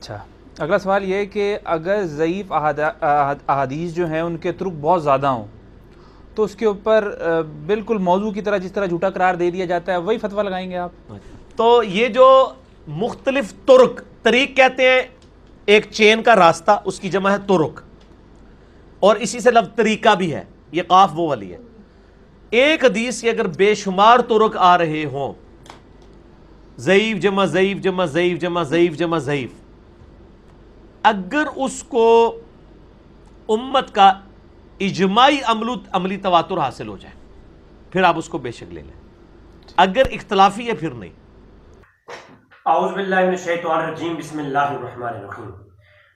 अच्छा, अगला सवाल ये है कि अगर ज़ईफ़ अहादीस जो हैं उनके तुरुक बहुत ज़्यादा हों तो उसके ऊपर बिल्कुल मौजू की तरह जिस तरह झूठा करार दे दिया जाता है वही फतवा लगाएंगे आप? तो ये जो मुख्तलिफ तुरुक, तरीक कहते हैं एक चेन का रास्ता, उसकी जमा है तुरुक, और इसी से लफ्ज़ तरीका भी है, ये काफ वो वाली है। एक हदीस के अगर बेशुमार तुरुक आ रहे हों, ज़ईफ़ जमा ज़ईफ़ जमा ज़ईफ़ जमा ज़ईफ़ जमा ज़ईफ़, अगर उसको उम्मत का इजमाई अमली तवातुर हासिल हो जाए फिर आप उसको बेशक ले लें, अगर इख्तलाफी है फिर नहीं। आऊज़ुबिल्लाहि मिनश्शैतानिर्रजीम, बिस्मिल्लाहिर्रहमानिर्रहीम।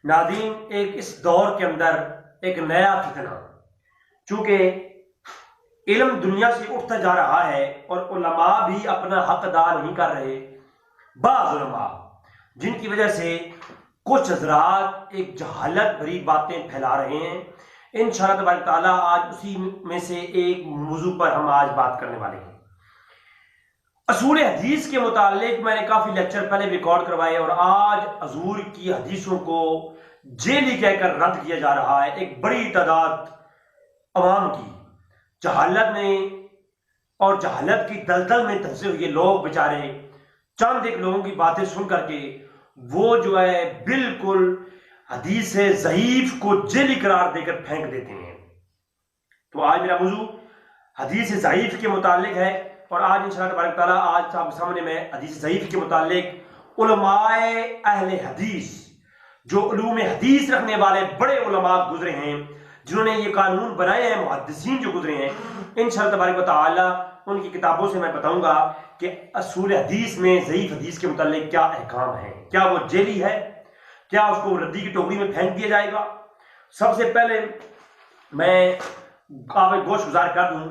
नाज़रीन, एक इस दौर के अंदर एक नया फितना, चूंकि इल्म दुनिया से उठता जा रहा है और उलमा भी अपना हक अदा नहीं कर रहे, बाज़ उलमा जिनकी वजह से कुछ हज़रात एक जहालत भरी बातें फैला रहे हैं। इंशाअल्लाह तबारक तआला आज उसी में से एक मौजू पर हम आज बात करने वाले हैं। असूल हदीस के मुतालिक मैंने काफ़ी लेक्चर पहले रिकॉर्ड करवाए और आज हजूर की हदीसों को जेली कहकर रद्द किया जा रहा है। एक बड़ी तादाद अवाम की जहालत में और जहालत की दलदल में धंसे हुए लोग बेचारे चंद एक लोगों की बातें सुन करके वो जो है बिल्कुल हदीस ज़ईफ को जेली करार देकर फेंक देते हैं। तो आज मेरा मौजू हदीस ज़ईफ के मुतालिक है और आज इंशाअल्लाह तबारक तआला आज आपके सामने मैं हदीस ज़ईफ के मुतालिक उलमाए अहले हदीस, जो उलूम हदीस रखने वाले बड़े उलमा गुजरे हैं, जिन्होंने ये कानून बनाए हैं, मुहद्दिसीन जो गुजरे हैं, इंशाअल्लाह तबारक तआला उनकी किताबों से मैं बताऊंगा कि असूल हदीस में ज़ईफ हदीस के मुतालिक क्या अहकाम है, क्या वो जेली है, क्या उसको रद्दी की टोकरी में फेंक दिया जाएगा। सबसे पहले मैं काबिल गोश गुजार कर दूं,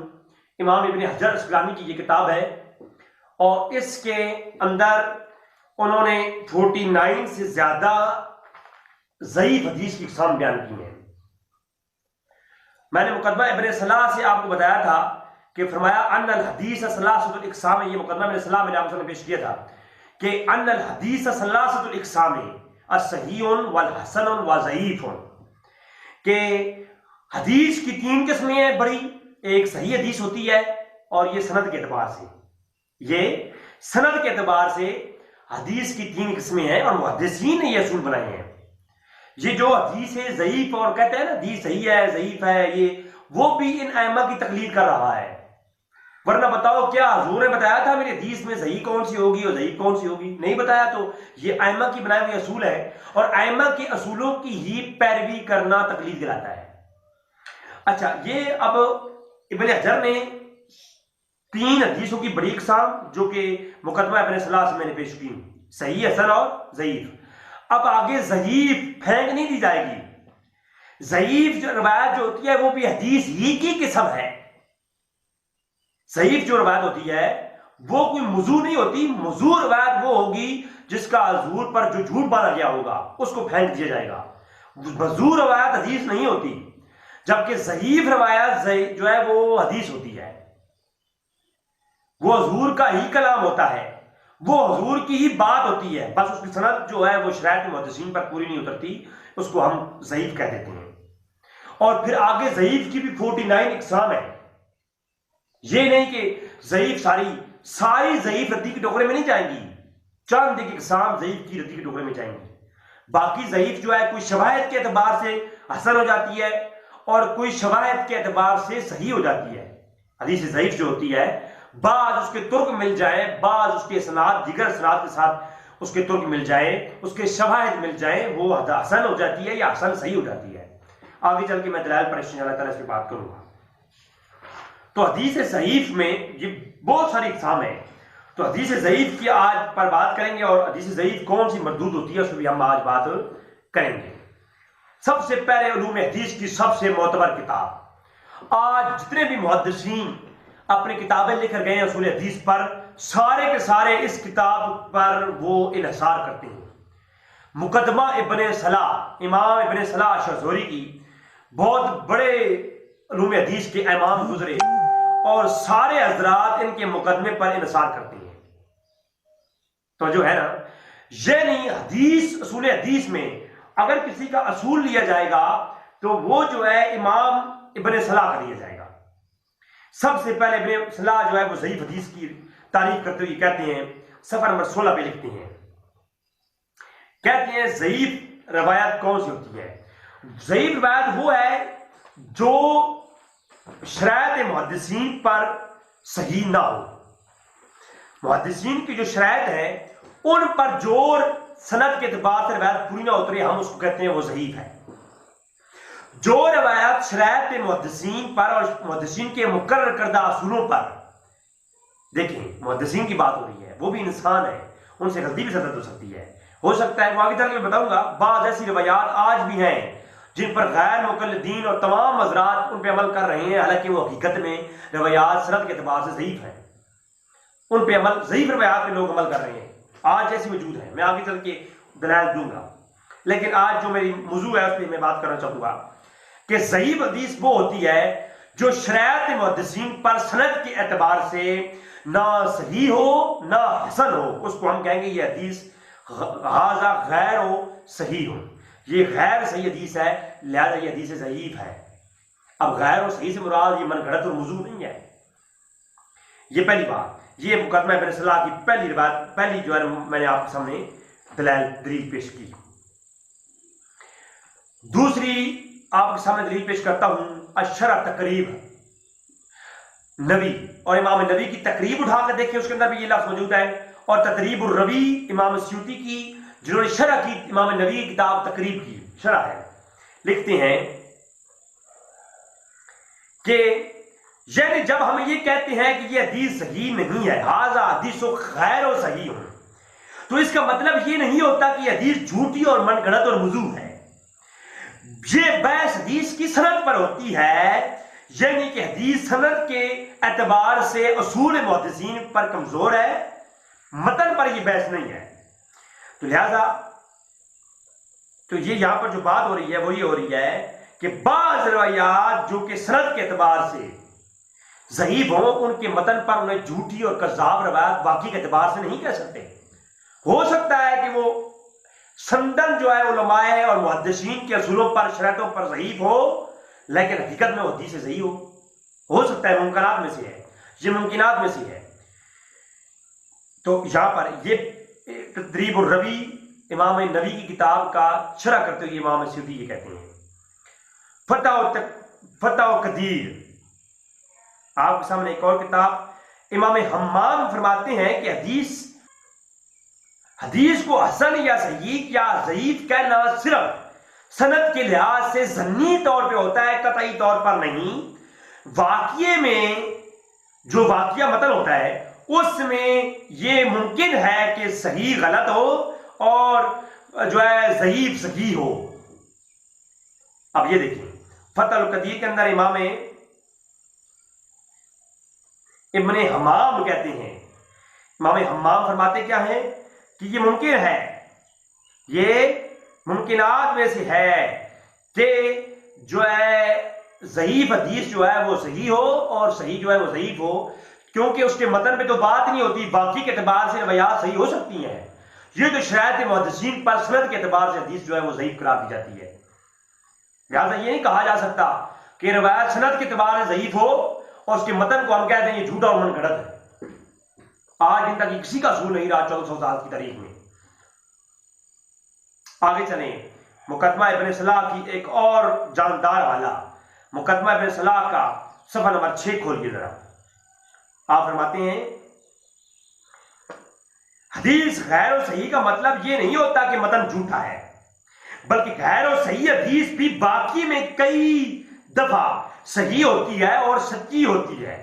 इमाम इब्न हजर अस्क़लानी की ये किताब है और इसके अंदर उन्होंने 49 से ज्यादा ज़ईफ हदीस की इक़साम बयान की हैं। मैंने मुकदमा इब्न सलाह से आपको बताया था कि फरमाया अन्नल हदीस सलासतुल इक़साम, ये मुकदमा इब्न सलाह मैंने आपको पेश किया था कि अन्नल हदीस सलासतुल इक़साम अस्सहीहुन वल हसनुन व ज़ईफुन, के हदीस की 3 किस्में हैं बड़ी। एक सही हदीस होती है और ये सनद के एतबार से, ये सनद के एतबार से हदीस की 3 किस्में हैं और मुहद्दिसीन ने ये असूल बनाए हैं। ये जो हदीस है ज़ईफ और कहते हैं ना हदीस सही है ज़ईफ है, ये वो भी इन अइम्मा की तकलीद कर रहा है। वरना बताओ क्या हुजूर ने बताया था मेरी हदीस में सही कौन सी होगी और ज़ईफ कौन सी होगी? नहीं बताया। तो ये अइम्मा की बनाए हुए असूल है और अइम्मा के असूलों की ही पैरवी करना तकलीद दिलाता है। अच्छा, ये अब इब्न हजर ने 3 हदीसों की बड़ी इक़साम जो कि मुकदमा इब्न सलाह से मैंने पेश की, सही, हसन और ज़ईफ। अब आगे ज़ईफ फेंक नहीं दी जाएगी। ज़ईफ जो रवायत जो होती है वो भी हदीस ही की किस्म है। ज़ईफ जो रवायत होती है वो कोई मौजू नहीं होती। मौजू रवायत वो होगी जिसका हुजूर पर जो झूठ बांधा गया होगा उसको फेंक दिया जाएगा। मौजू रवायत हदीस नहीं होती, जबकि ज़ईफ रवायत जो है वो हदीस होती है। वो हुजूर का ही कलाम होता है, वो हुजूर की ही बात होती है, बस उसकी सनद जो है वो शरायत मुहद्दिसीन पर पूरी नहीं उतरती, उसको हम ज़ईफ कह देते हैं। और फिर आगे ज़ईफ की भी 49 इक़साम है। ये नहीं कि ज़ईफ सारी ज़ईफ रद्दी की टोकरे में नहीं जाएंगी, चंद एक इक़साम ज़ईफ की रद्दी की टोकरे में जाएंगी। बाकी ज़ईफ जो है कोई शवाहिद के एतबार से हसन हो जाती है और कोई शवाहिद के एतबार से सही हो जाती है। हदीस ज़ईफ जो होती है बाज उसके तुर्क मिल जाए, बाज उसके सनाद दिगर सनाद के साथ उसके तुर्क मिल जाए, उसके शवाहिद मिल जाए, वो हसन हो जाती है या हसन सही हो जाती है। आगे चल के मैं दलाइल पर इंशाअल्लाह इस पर बात करूंगा। तो हदीस ज़ईफ में ये बहुत सारी इक़साम है। तो हदीस ज़ईफ की आज पर बात करेंगे और हदीस ज़ईफ कौन सी मरदूद होती है उस पर भी हम आज बात करेंगे। सबसे पहले उलूम हदीस की सबसे मोतबर किताब, आज जितने भी मुहद्दिसीन अपनी किताबें लिखकर गए असूल हदीस पर, सारे के सारे इस किताब पर वो इन्हिसार करते हैं। मुकदमा इब्न सलाह, इमाम इब्न सलाह अश-शज़ूरी की बहुत बड़े उलूम हदीस के इमाम गुजरे और सारे हजरात इनके मुकदमे पर इन्हिसार करते हैं। तो जो है ना, यानी हदीस, असूल हदीस में अगर किसी का असूल लिया जाएगा तो वो जो है इमाम इब्ने सलाह का लिया जाएगा। सबसे पहले इब्ने सलाह जो है वो ज़ईफ हदीस की तारीफ करते हुए कहते हैं, सफर नंबर 16 पे लिखते हैं, कहते हैं ज़ईफ रवायत कौन सी होती है? ज़ईफ रवायत वो है जो शरायत मुहद्दिसीन पर सही ना हो। मुहद्दिसीन की जो शरायत है उन पर जोर सनद के एतबार से रवायत पूरी ना उतरे, हम उसको कहते हैं वो ज़ईफ है। जो रवायत शरायत मुहद्दिसीन पर और मुहद्दिसीन के मुकर्रर करदा असूलों पर, देखें मुहद्दिसीन की बात हो रही है, वो भी इंसान है, उनसे गलती भी सदर हो सकती है, हो सकता है वो आगे तक मैं बताऊंगा। बाज़ ऐसी रवायात आज भी हैं जिन पर गैर मुक़ल्लिदीन और तमाम हज़रात उन पर अमल कर रहे हैं, हालांकि वो हकीकत में रवायात सनद के एतबार से ज़ईफ है, उन पे अमल, ज़ईफ रवायात पे लोग अमल कर रहे हैं, आज जैसी वजूद है। मैं आगे चल के दलाइल दूंगा, लेकिन आज जो मेरी मौजू है उस पर मैं बात करना चाहूंगा कि ज़ईफ हदीस वो होती है जो शरायत मुहद्दिसीन पर सनद के एतबार से ना सही हो ना हसन हो, उसको हम कहेंगे ये हदीस हाज़ा गैर हो सही हो, ये गैर सही हदीस है, लिहाजा ये हदीस ज़ईफ है। अब गैर और सही से मुराद ये मनगढ़ंत और मौजू नहीं है। ये पहली बात, ये मुकदमा इब्ने सलाह की पहली रिवायत, पहली जो है मैंने आपके सामने दलील पेश की। दूसरी आपके सामने दलील पेश करता हूं, अशरा तकरीब नबी, और इमाम नबी की तकरीब उठाकर देखिए, उसके अंदर भी ये लफ्ज़ मौजूद है, और तकरीब रवी इमाम स्यूती की, जिन्होंने शरह की इमाम नबी की किताब तकरीब की शरह है, लिखते हैं कि यानी जब हम ये कहते हैं कि ये हदीस सही नहीं है, हाज़ा हदीस गैर सही हो, तो इसका मतलब ये नहीं होता कि हदीस झूठी और मनगढ़ंत और मौजू है। ये बहस हदीस की सनद पर होती है, यानी कि हदीस सनद के एतबार से असूल मुहद्दिसीन पर कमजोर है, मतन पर यह बहस नहीं है। तो लिहाजा तो ये यहां पर जो बात हो रही है वो ये हो रही है कि बाज़ रवायात जो कि सनद के एतबार से ज़ईफ हो, उनके मतन पर उन्हें झूठी और कज़्ज़ाब रवायत बाकी के एतबार से नहीं कह सकते। हो सकता है कि वो संदन जो है उलमाए और मुहद्दिसीन के असूलों पर, शरतों पर ज़ईफ हो, लेकिन हकीकत में हदीस सही हो सकता है, मुमकिनात में से है, ये मुमकिनात में से है। तो यहां पर ये तदरीब रवी इमाम नबी की किताब का शरह करते हुए इमाम स्यूती ये कहते हैं, फतह कदीर, आपके सामने एक और किताब इमाम हम्माम फरमाते हैं कि हदीस को हसन या सही या ज़ईफ कहना सिर्फ सनद के लिहाज से ज़न्नी तौर पे होता है, कतई तौर पर नहीं। वाक़िए में जो वाक़िया मतन होता है उसमें यह मुमकिन है कि सही गलत हो और जो है ज़ईफ सही हो। अब ये देखिए फतहुल कदीर के अंदर इमाम इब्ने हम्माम कहते हैं, इमाम हम्माम फरमाते क्या है कि ये मुमकिन है, ये मुमकिनात में से है कि जो है ज़ईफ हदीस जो है वो सही हो और सही जो है वो ज़ईफ हो, क्योंकि उसके मतन में तो बात नहीं होती, बाकी के एतबार से रवायात सही हो सकती हैं। ये तो शरायत मुहद्दिसीन पर सनद के एतबार से हदीस जो है वो ज़ईफ करार दी जाती है। लिहाजा ये नहीं कहा जा सकता कि रवायत सनद के एतबार से ज़ईफ हो और उसके मतन को हम कहते हैं ये झूठा और मनगढ़ंत है। आज दिन तक किसी का असूल नहीं रहा 1400 साल की तारीख में। आगे चलें, मुकदमा इब्ने सलाह की एक और जानदार वाला, मुकदमा इब्ने सलाह का सफा नंबर 6 खोलिए जरा। आप फरमाते हैं हदीस गैर और सही का मतलब यह नहीं होता कि मतन झूठा है, बल्कि गैर और सही हदीस भी बाकी में कई दफा सही होती है और सच्ची होती है।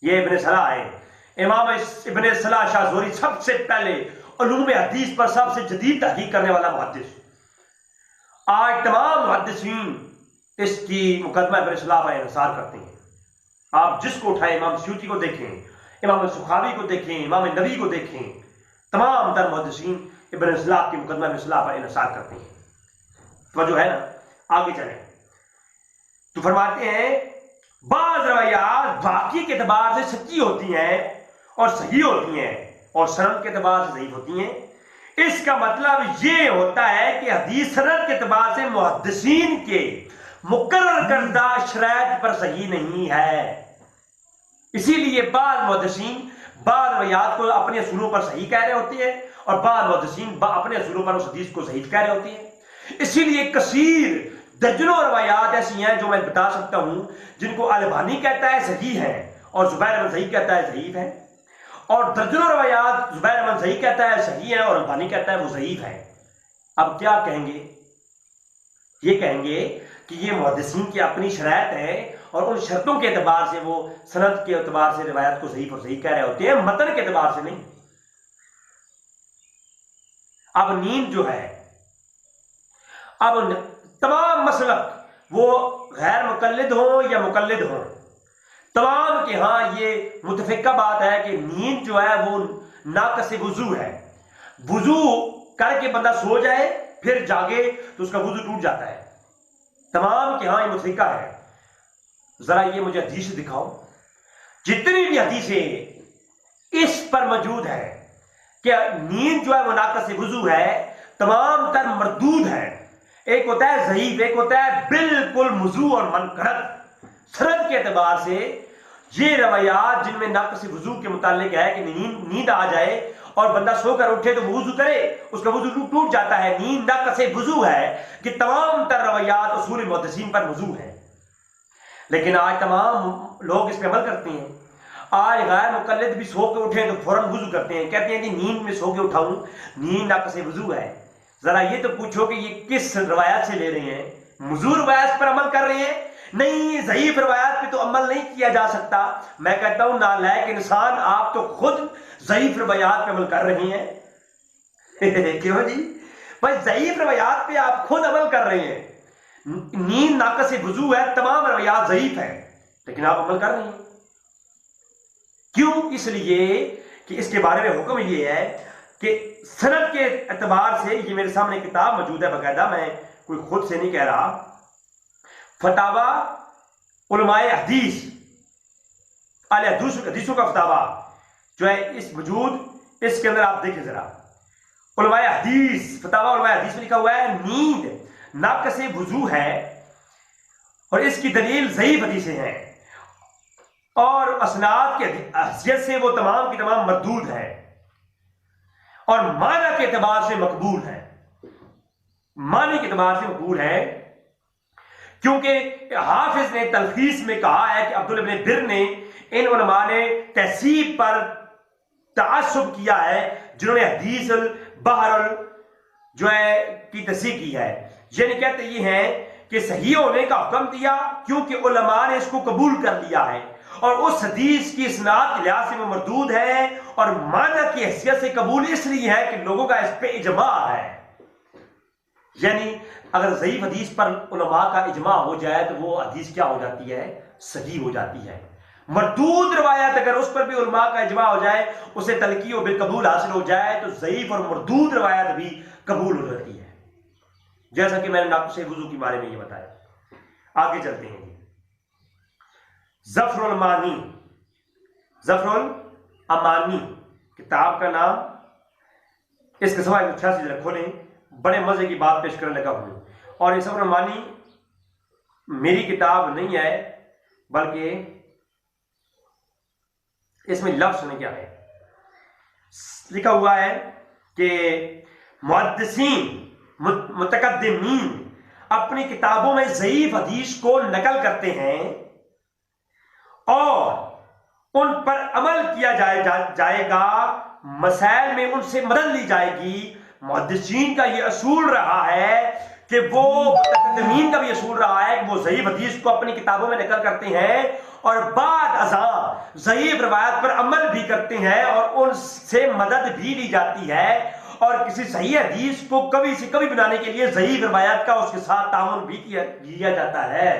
यह इब्ने सलाह है। इमाम इब्ने सलाह शाहज़ोरी सबसे पहले उलूम हदीस पर सबसे जदीद तहकीक करने वाला मुहद्दिस। आज तमाम मुहद्दिसीन इसकी मुकदमा इब्ने सलाह पर इंसार करते हैं। आप जिसको उठाएं, इमाम स्यूती को देखें, इमाम सुखावी को देखें, इमाम नबी को देखें, तमाम दर मुहद्दिसीन इब्ने सलाह की मुकदमा इब्ने सलाह पर इंसार करते हैं। तो जो है ना, आगे चलें तो फरमाते हैं बाज़ रवायात बाकी के एतबार से सच्ची होती हैं और सही होती हैं और सनद के एतबार से ज़ईफ होती हैं। इसका मतलब ये होता है कि हदीस सनद के एतबार से मुहद्दिसीन के मुकर्रर करदा शराइत पर सही नहीं है। इसीलिए बाद मुहद्दिसीन बाद रवायात को अपने असूलों पर सही कह रहे होते हैं और बाद मुहद्दिसीन अपने असूलों पर उस हदीस को सही कह रहे होते हैं। इसीलिए कसीर दर्जनों रवायात ऐसी हैं जो मैं बता सकता हूं जिनको अलबानी कहता है सही है और जुबैर अहमद ज़ई कहता है ज़ईफ है, और दर्जनों रवायात जुबैर अहमद ज़ई कहता है सही है और अलबानी कहता है वो ज़ईफ है। अब क्या कहेंगे? ये कहेंगे कि ये मुहद्दिसीन की अपनी शराइत है और उन शर्तों के एतबार से वो सनद के एतबार से रिवायत को ज़ईफ और सही कह रहे होते हैं, मतन के एतबार से नहीं। अब नींद जो है, अब तमाम मसलक वो गैर मुकल्लिद हो या मुकल्लिद हो, तमाम के यहां ये मुतफिका बात है कि नींद जो है वो नाक़िस वुजू है। वुजू करके बंदा सो जाए फिर जागे तो उसका वुजू टूट जाता है। तमाम के यहां ये मुतफिका है। जरा ये मुझे हदीस दिखाओ, जितनी भी हदीसें इस पर मौजूद है कि नींद जो है वो नाक़िस वुजू है, तमाम तर मरदूद है। एक होता है ज़ईफ, एक होता है बिल्कुल मौजू और मनकरत। सनद के एतबार से ये रवायात जिनमें नाक़िस वुजू के मुतालिक है कि नींद आ जाए और बंदा सोकर उठे तो वुजू करे, उसका वुजू टूट जाता है, नींद नाक़िस वुजू है, कि तमाम तर रवायात उसूल मुहद्दिसीन पर मौजू है। लेकिन आज तमाम लोग इस पर अमल करते हैं। आज गैर मुकल्लिद भी सो के उठे तो फौरन वुजू करते हैं, कहते हैं कि नींद में सो के उठाऊं, नींद नाक़िस वुजू है। जरा ये तो पूछो कि ये किस रवायत से ले रहे हैं? मौजूद रवायत पर अमल कर रहे हैं? नहीं, ज़ईफ रवायत पे तो अमल नहीं किया जा सकता। मैं कहता हूं नालायक इंसान, आप तो खुद ज़ईफ रवायत पे अमल कर रहे हैं। क्यों जी भाई? ज़ईफ रवायत पे आप खुद अमल कर रहे हैं। नींद नाक़िस वुजू है, तमाम रवायात ज़ईफ है, लेकिन आप अमल कर रहे हैं। क्यों? इसलिए कि इसके बारे में हुक्म ये है कि सनद के एतबार से, ये मेरे सामने किताब मौजूद है बाकायदा, मैं कोई खुद से नहीं कह रहा, फतावा उलमाए हदीस, हदीसों का फतावा जो है इस वजूद, इसके अंदर आप देखिए जरा, उलमाए हदीस, फतावा उलमाए हदीस में लिखा हुआ है नींद नाक़िस वुजू है और इसकी दलील ज़ईफ हदीसें हैं और असनाद की हैसियत से वो तमाम की तमाम मरदूद है और माना के एतबार से मकबूल है। मानी के एतबार से मकबूल है क्योंकि हाफिज ने तलखीस में कहा है कि अब्दुल इब्न बिर ने इन उलमा ने तहसीब पर तअस्सुब किया है जिन्होंने हदीस बहर जो है की तस्सीह की है। यानी कहते ये हैं कि सही होने का हुक्म दिया क्योंकि उलमा ने इसको कबूल कर लिया है और उस हदीस की इसनाद के लिहाज से वो मरदूद है और माना की हैसियत से कबूल इसलिए है कि लोगों का इस पे इजमा है। यानी अगर ज़ईफ हदीस पर उलमा का इजमा हो जाए तो वो हदीस क्या हो जाती है? सही हो जाती है। मरदूद रवायत अगर उस पर भी उलमा का इजमा हो जाए, उसे तलकी और बेकबूल हासिल हो जाए, तो ज़ईफ और मरदूद रवायत भी कबूल हो जाती है। जैसा कि मैंने नाक़िस वुजू के बारे में ये बताया। आगे चलते हैं। ज़फ़रुल मानी, ज़फ़रुल अमानी किताब का नाम, इसके सवा 186 जरा खोलें, बड़े मजे की बात पेश करने लगा हूं। और ये ज़फ़रुल अमानी मेरी किताब नहीं है, बल्कि इसमें लफ्ज़ सुने क्या है। लिखा हुआ है कि मुहद्दिसीन मुतकद्दिमीन अपनी किताबों में ज़ईफ हदीस को नकल करते हैं और उन पर अमल किया जाएगा, मसाइल में उनसे मदद ली जाएगी। मुहद्दिसीन का यह असूल रहा है कि वो, मुतकद्दिमीन का भी असूल रहा है कि वो ज़ईफ हदीस को अपनी किताबों में नकल करते हैं और बाद अज़ां ज़ईफ रवायत पर अमल भी करते हैं और उनसे मदद भी ली जाती है और किसी सही हदीस को कभी से कभी बनाने के लिए ज़ईफ रवायत का उसके साथ तामुन भी किया जाता है।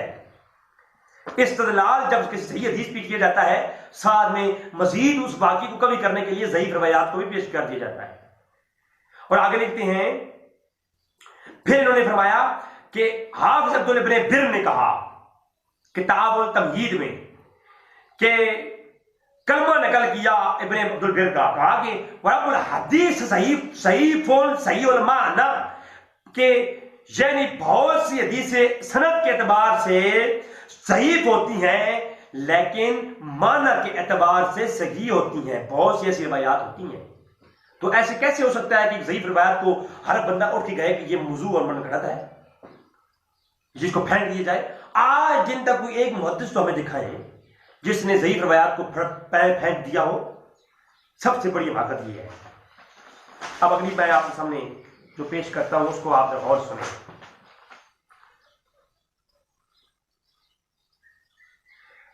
इस्तिदलाल जब किसी सही हदीस पे किया जाता है, साथ में मजीद उस बाकी को कभी करने के लिए ज़ईफ रवायत को भी पेश कर दिया जाता है। और आगे लिखते हैं, फिर इन्होंने फरमाया कि हाफिज अब्दुल इब्न बिर ने कहा किताब तमहीद में कि कलमा नकल किया इब्ने अब्दुल बर का, कहा कि वरबुल हदीस सही माना कि यानी बहुत सी हदीसें सनद के एतबार से सही होती हैं लेकिन माना के एतबार से सही होती हैं, बहुत सी ऐसी रिवायात होती हैं। तो ऐसे कैसे हो सकता है कि ज़ईफ रिवायत को हर बंदा उठ के कहे कि ये मौजू और मनगढ़ंत है, जिसको फेंक दिया जाए? आज दिन तक कोई एक मुहद्दिस तो हमें दिखाए जिसने ज़ईफ रिवायत को फेंक दिया हो? सबसे बड़ी हमाकत ये है। अब अगली मैं आपके सामने जो पेश करता हूं उसको आप गौर सुने।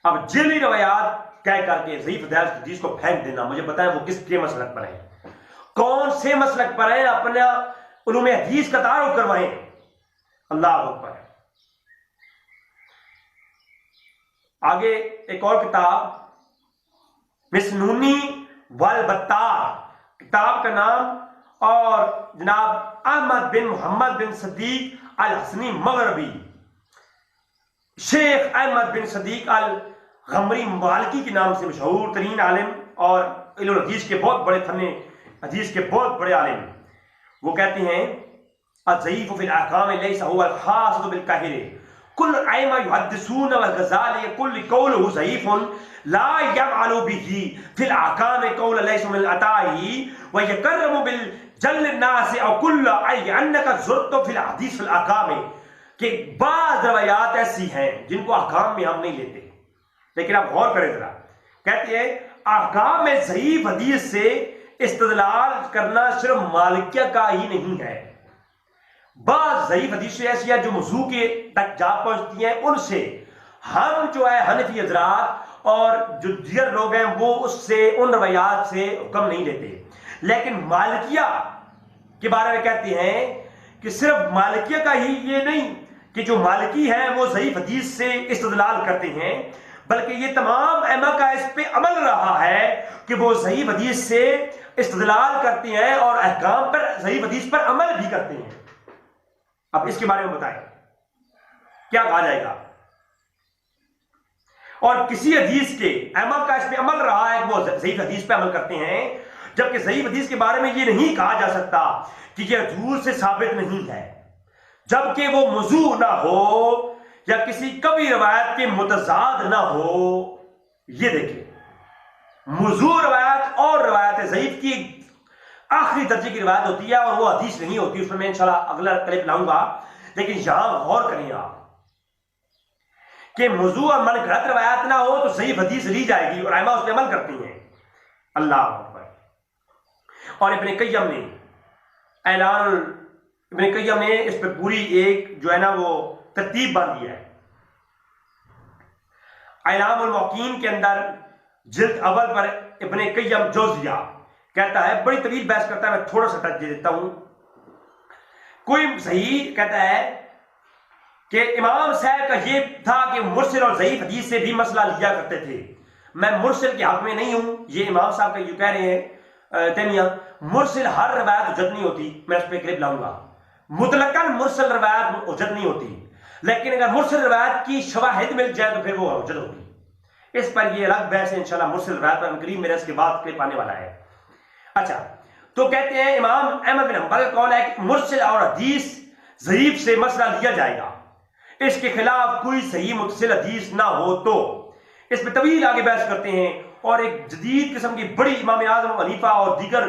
अब जिली रवायात कह करके ज़ईफ हदीस को फेंक देना, मुझे बताएं वो किसके मसलक पर है, कौन से मसलक पर है? अपना उलूम हदीस का तारुफ करवाएं। अल्लाह अकबर। आगे एक और किताब मिसनूनी वल बत्तार, किताब का नाम, और जनाब अहमद बिन मोहम्मद बिन सदीक अल हसनी मगरबी, शेख अहमद बिन सदीक अल गमरी मालिकी के नाम से मशहूर तरीन आलिम और इल्म हदीस के बहुत बड़े फन्ने हदीस के बहुत बड़े आलिम, वो कहते हैं अज़ईफ़ु फ़िल अहकाम लैसा हुवा ख़ासतु बिल काहिर कुल अइम्मा युहद्दिसून वल गज़ाली कुल क़ौलुहु ज़ईफ़ुन ला यफ़अलु बिही फ़िल अहकाम क़ौल लैसा मिन अताही व यकर्रमु बिल जल्ल नास औ कुल अन्नका ज़ुरतु फ़िल हदीस फ़िल अहकाम, कि बाज़ रवायात ऐसी हैं जिनको अहकाम में हम नहीं लेते। लेकिन आप गौर करें जरा, कहते हैं अहकाम में ज़ईफ़ हदीस से इस्तिदलाल करना सिर्फ मालिकिया का ही नहीं है, बाज़ ज़ईफ़ हदीसें ऐसी हैं जो मौज़ू के तक जा पहुंचती हैं, उनसे हम जो है हनफी हज़रात और जो दीगर लोग हैं वो उससे उन रवायात से हुक्म नहीं लेते। लेकिन मालिकिया के बारे में कहते हैं कि सिर्फ मालिकिया का ही ये नहीं कि जो मालिकी है वो ज़ईफ़ हदीस से इस्तिदलाल करते हैं, बल्कि ये तमाम अइम्मा का इस पे अमल रहा है कि वो ज़ईफ़ हदीस से इस्तिदलाल करते हैं और अहकाम पर ज़ईफ़ हदीस पर अमल भी करते हैं। अब इसके बारे में बताएं क्या कहा जाएगा? और किसी हदीस के अइम्मा का इस पे अमल रहा है कि वो ज़ईफ़ हदीस पे अमल करते हैं, जबकि ज़ईफ़ हदीस के बारे में ये नहीं कहा जा सकता कि ये हजूर से साबित नहीं है, जबकि वो मौजू ना हो या किसी कभी रवायत के मुतजाद ना हो। ये देखिए, मौजू रवायत और रवायत ज़ईफ़ की आखिरी दर्जे की रवायत होती है और वो हदीस नहीं होती, उसमें मैं इंशाल्लाह अगला क्लिप लाऊंगा। लेकिन यहां गौर करें आप कि मौजू और मनगढ़ंत रवायत ना हो तो ज़ईफ़ हदीस ली जाएगी और अइम्मा उस पर अमल करती हैं। अल्लाह अकबर। और इब्ने क़य्यम ने इस पर पूरी एक जो है ना वो तरतीब बांधी है। इलामुल मौक़ीन के अंदर जिल्द अव्वल पर इब्ने क़य्यम जौज़िया कहता है, बड़ी तवील बहस करता है, मैं थोड़ा सा टच दे देता हूं। कोई सही कहता है कि इमाम साहब का ये था कि मुरसिल और ज़ईफ़ हदीस से भी मसला लिया करते थे। मैं मुरसिल के हक में नहीं हूं, ये इमाम साहब का ये कह रहे हैं तैमिया। मुरसिल हर रवायत हुज्जत नहीं होती, मैं इस पर क्लिप लाऊंगा। मुतलकन मुरसिल रवायत हुज्जत नहीं होती, लेकिन अगर मुरसिल रवायत की शवाहिद मिल जाए तो फिर वो हुज्जत होगी। इस पर ये अलग बहस है इंशाल्लाह, मुरसिल रवायत पर करीब मेरे इसके बाद क्लिप आने वाला है। अच्छा, तो कहते हैं इमाम अहमद बिन हंबल का कौल है कि मुरसिल और हदीस ज़ईफ़ से मसला लिया जाएगा, इसके खिलाफ कोई सही मुतसिल हदीस ना हो तो। इस पर तवील आगे बहस करते हैं और एक जदीद किस्म की बड़ी इमाम आज़म हनीफा और दीगर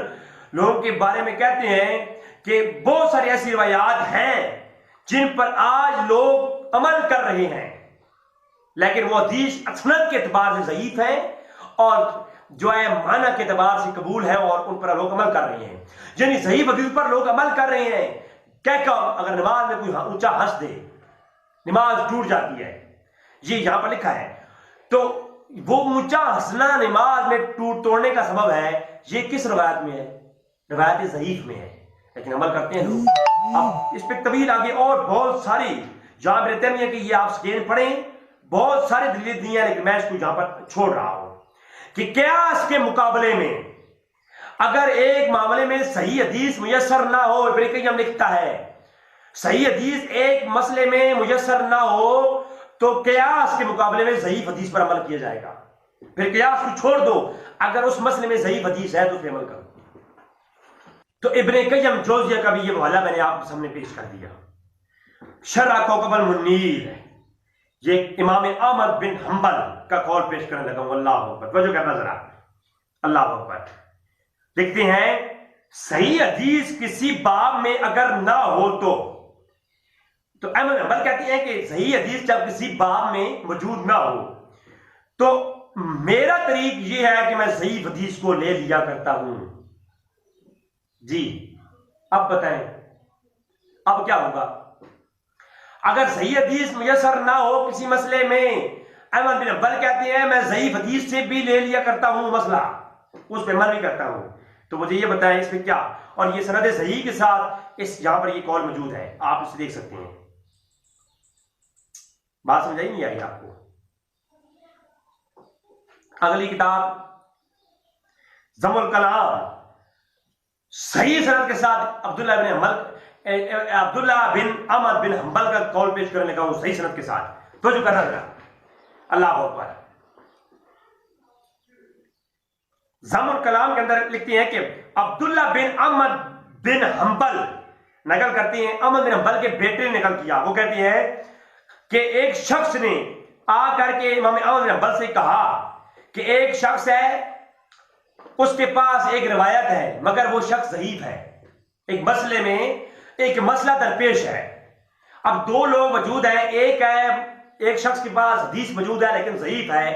लोगों के बारे में कहते हैं कि बहुत सारी ऐसी रिवायात हैं जिन पर आज लोग अमल कर रहे हैं, लेकिन वो हदीस असनद के एतबार से ज़ईफ़ है और जो है माना के एतबार से कबूल है और उन पर लोग अमल कर रहे हैं। यानी ज़ईफ़ हदीस पर लोग अमल कर रहे हैं। क्या अगर नमाज में कोई ऊंचा हंस दे नमाज टूट जाती है, ये यहां पर लिखा है, तो वो ऊंचा हंसना नमाज में तोड़ने का सबब है, ये किस रवायत में है? रवायत ज़ईफ़ में है, लेकिन अमल करते हैं लोग। अब इस पर तवील आगे और बहुत सारी जहां रहते हैं कि ये आप स्कैन पढ़ें, बहुत सारी दलीलें दी हैं, लेकिन मैं इसको यहां पर छोड़ रहा हूं कि क़यास के मुकाबले में अगर एक मामले में सही हदीस मुयस्सर ना हो, इब्ने क़य्यम लिखता है सही हदीस एक मसले में मुयस्सर ना हो तो क़यास के मुकाबले में ज़ईफ़ हदीस पर अमल किया जाएगा। फिर कियास को छोड़ दो, अगर उस मसले में ज़ईफ़ हदीस है तो उस पर अमल करो। तो इब्ने क़य्यम जौज़िया का भी ये हवाला मैंने आपके सामने पेश कर दिया। शरह कौकबुल मुनीर, ये इमाम अहमद बिन हंबल का कौल पेश करने लगा हूं। अल्लाह अकबर, वजह करना जरा, अल्लाह अकबर। लिखते हैं सही हदीस किसी बाब में अगर ना हो तो अहमद हंबल कहते हैं कि सही हदीस जब किसी बाब में मौजूद ना हो तो मेरा तरीक ये है कि मैं सही हदीस को ले लिया करता हूं। जी, अब बताएं अब क्या होगा अगर सही हदीस मुयसर ना हो किसी मसले में। अहमद बिन हंबल कहते हैं मैं सही हदीस से भी ले लिया करता हूं मसला, उस पर अमल भी करता हूं। तो मुझे ये बताएं इसमें क्या, और ये सनद सही के साथ इस यहां पर ये कौल मौजूद है, आप इसे देख सकते हैं। बात समझ नहीं आई आपको? अगली किताब ज़मुल कलाम, सही सनद के साथ अब्दुल्लाह बिन अहमद बिन हंबल का कौल पेश करने लगा हूं सही सनद के साथ। तो जो करना था, अल्लाह अकबर। ज़मुल कलाम के अंदर लिखते हैं कि अब्दुल्ला बिन अहमद बिन हंबल नकल करते हैं, अहमद बिन हंबल के बेटे ने नकल किया। वो कहते हैं कि एक शख्स ने आकर के इमाम अहमद बिन हंबल से कहा कि एक शख्स है, उसके पास एक रिवायत है मगर वो शख्स ज़ईफ़ है, एक मसले में एक मसला दरपेश है। अब दो लोग मौजूद हैं, एक शख्स के पास हदीस मौजूद है लेकिन ज़ईफ़ है,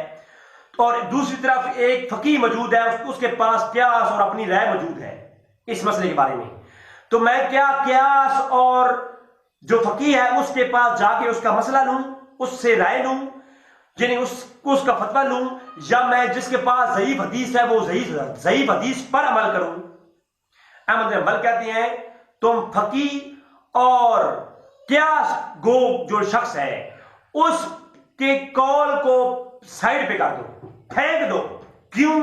और दूसरी तरफ एक फकीह मौजूद है, उसके पास क्यास और अपनी राय मौजूद है इस मसले के बारे में। तो मैं क्या क्यास और जो फकीह है उसके पास जाके उसका मसला लूं, उससे राय लूं, यानी उसका फतवा लूं, या मैं जिसके पास ज़ईफ़ हदीस है वो ज़ईफ़ हदीस पर अमल करूं? अहमद बिन हंबल कहते हैं तुम फकीह और क्यास गो जो शख्स है उसके कौल को साइड पे कर दो, फेंक दो। क्यों?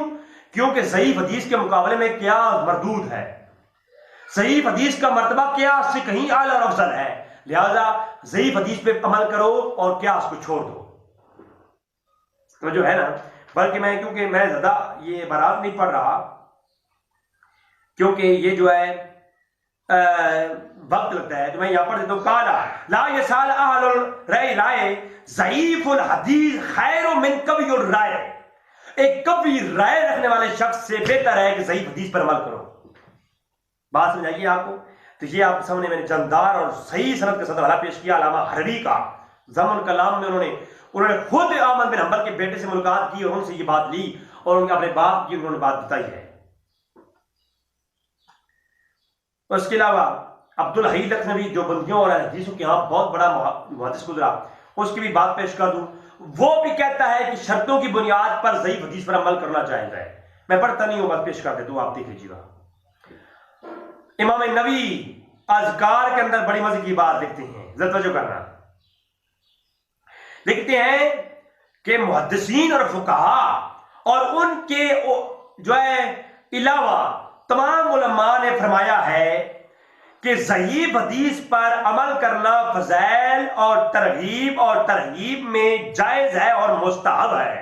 क्योंकि ज़ईफ़ हदीस के मुकाबले में क्यास मरदूद है, ज़ईफ़ हदीस का मर्तबा क्यास से कहीं आला और अफजल है, लिहाजा ज़ईफ़ हदीस पे अमल करो और क्यास को छोड़ दो। तो जो है ना, बल्कि मैं क्योंकि मैं ज्यादा ये बारात नहीं पढ़ रहा, क्योंकि ये जो है वक्त लगता है, तो मैं यहां पर देता हूं काला ला यसाल अहलुल राय राय ज़ईफ़ुल हदीस खैरुम मिन कवियुर राय। एक कवि राय रखने वाले शख्स से बेहतर है कि ज़ईफ़ हदीस पर अमल करो। बात समझ आइए आपको? तो ये आपके सामने मैंने जानदार और सही सनद के साथ हवाला पेश किया अल्लामा हरवी का। ज़मुल कलाम में उन्होंने खुद अहमद बिन हंबल के बेटे से मुलाकात की और उनसे ये बात ली और उनके अपने बाप की उन्होंने बात बताई है। उसके अलावा अब्दुल हई लखनवी जो बंदियों और हदीसों के यहाँ बहुत बड़ा मुहद्दिस गुजरा, उसकी भी बात पेश कर दूं। वो भी कहता है कि शर्तों की बुनियाद पर ज़ईफ़ हदीस पर अमल करना जायज़ है। मैं पढ़ता नहीं हूं, बात पेश कर देता हूं, आप देख लीजिएगा। इमाम नबी अज़कार के अंदर बड़ी मजे की बात लिखते हैं, जरा तवज्जो करना। लिखते हैं कि मुहद्दिसीन और फुक़हा और उनके जो है अलावा तमाम उलमा ने फरमाया है कि ज़ईफ़ हदीस पर अमल करना फ़ज़ैल और तरगीब में जायज़ है और मुस्तहब है,